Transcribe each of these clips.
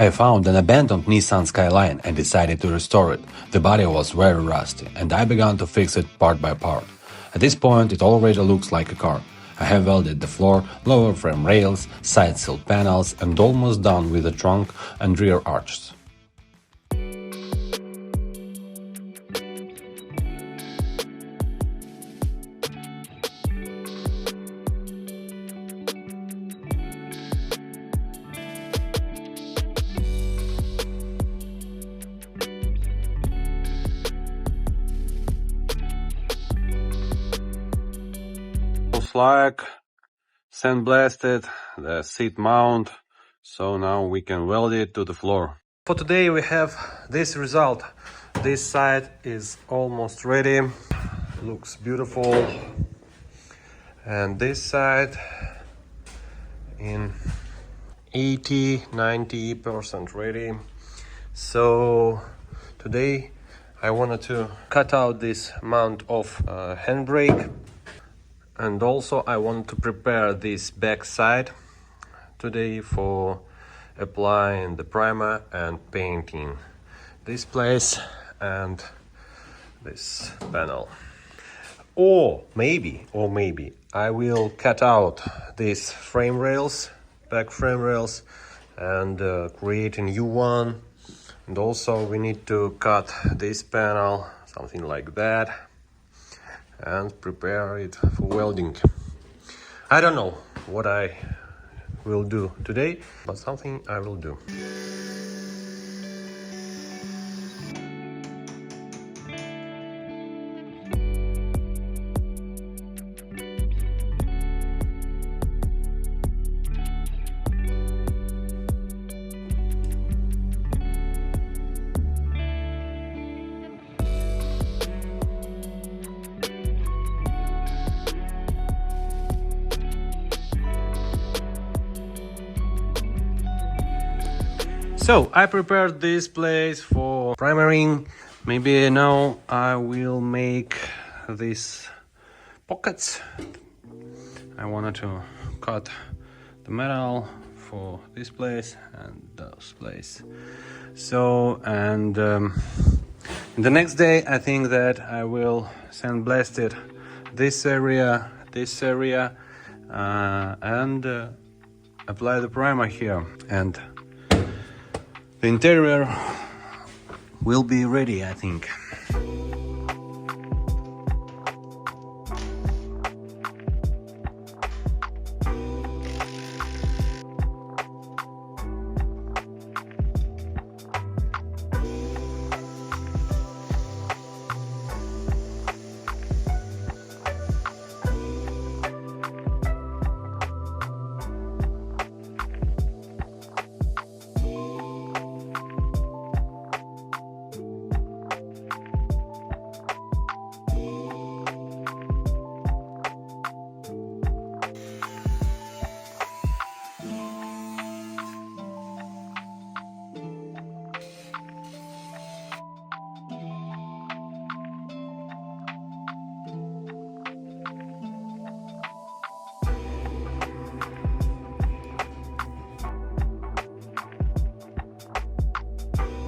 I found an abandoned Nissan Skyline and decided to restore it. The body was very rusty, and I began to fix it part by part. At this point it already looks like a car. I have welded the floor, lower frame rails, side sill panels, and almost done with the trunk and rear arches. Like sandblasted the seat mount, so now we can weld it to the floor. For today we have this result. This side is almost ready, looks beautiful, and this side in 80-90% ready. So today I wanted to cut out this mount of handbrake. And also I want to prepare this back side today for applying the primer and painting this place and this panel. Or maybe I will cut out these frame rails, back frame rails, and create a new one. And also we need to cut this panel, something like that, and prepare it for welding. I don't know what I will do today, but something I will do. So I prepared this place for primering. Maybe now I will make these pockets. I wanted to cut the metal for this place and those place. So, and the next day I think that I will sandblast it this area, and apply the primer here, and the interior will be ready, I think.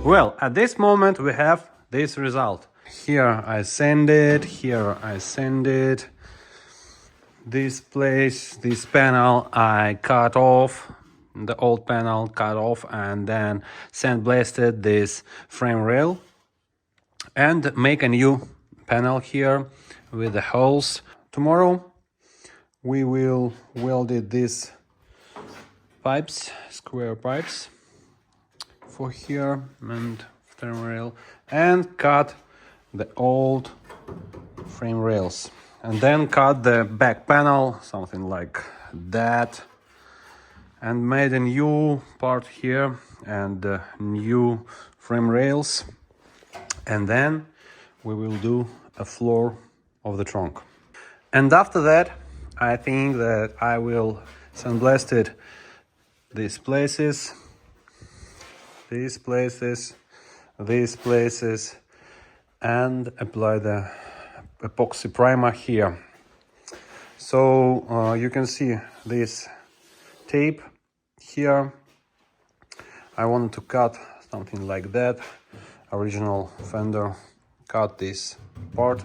Well, at this moment we have this result. Here I sanded, here I sanded. This place, this panel I cut off, the old panel cut off, and then sandblasted this frame rail and make a new panel here with the holes. Tomorrow we will weld these pipes, square pipes, for here and frame rail, and cut the old frame rails, and then cut the back panel, something like that, and made a new part here and new frame rails, and then we will do a floor of the trunk. And after that I think that I will sandblast it these places, these places, and apply the epoxy primer here. So you can see this tape here. I wanted to cut something like that. Original fender cut this part.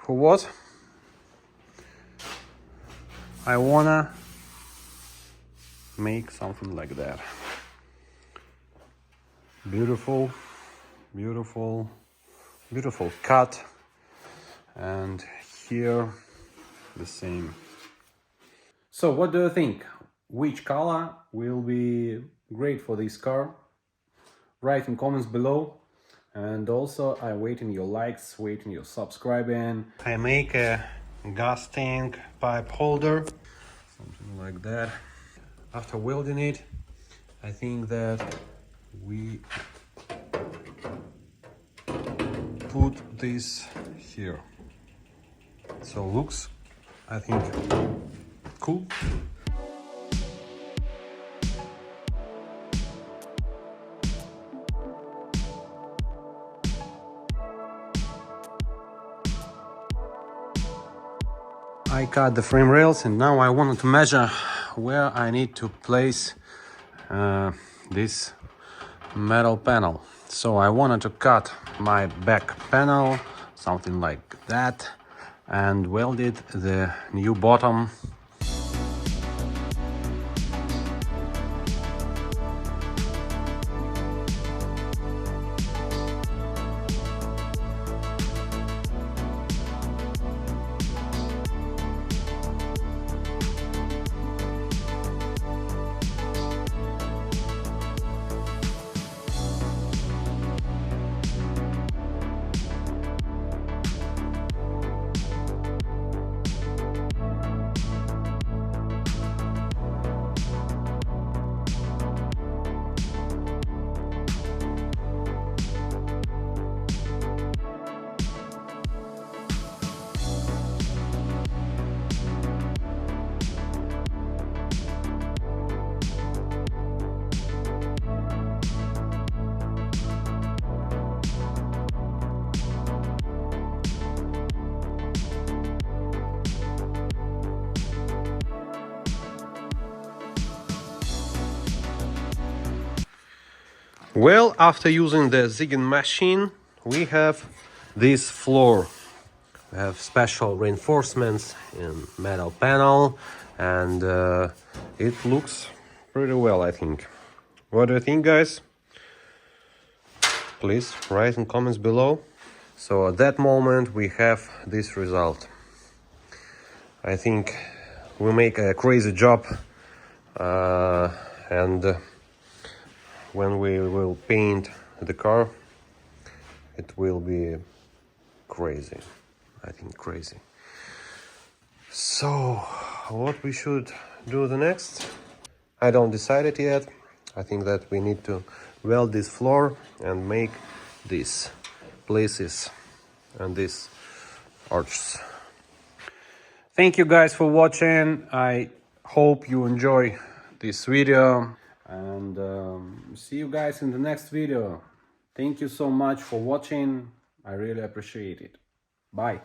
For what? I wanna make something like that. Beautiful, beautiful, beautiful cut. And here the same. So what do you think? Which color will be great for this car? Write in comments below. And also I'm waiting your likes, waiting your subscribing. I make a gas tank pipe holder, something like that. After welding it, I think that we put this here. So looks, I think, cool. I cut the frame rails and now I wanted to measure where I need to place this metal panel. So I wanted to cut my back panel, something like that, and welded the new bottom. Well, after using the zigging machine, we have this floor. We have special reinforcements in metal panel, and it looks pretty well, I think. What do you think, guys? Please write in comments below. So at that moment we have this result. I think we make a crazy job, and when we will paint the car, it will be crazy. I think crazy. So what we should do the next? I don't decide it yet. I think that we need to weld this floor and make these places and these arches. Thank you guys for watching. I hope you enjoy this video, and see you guys in the next video. Thank you so much for watching. I really appreciate it. Bye.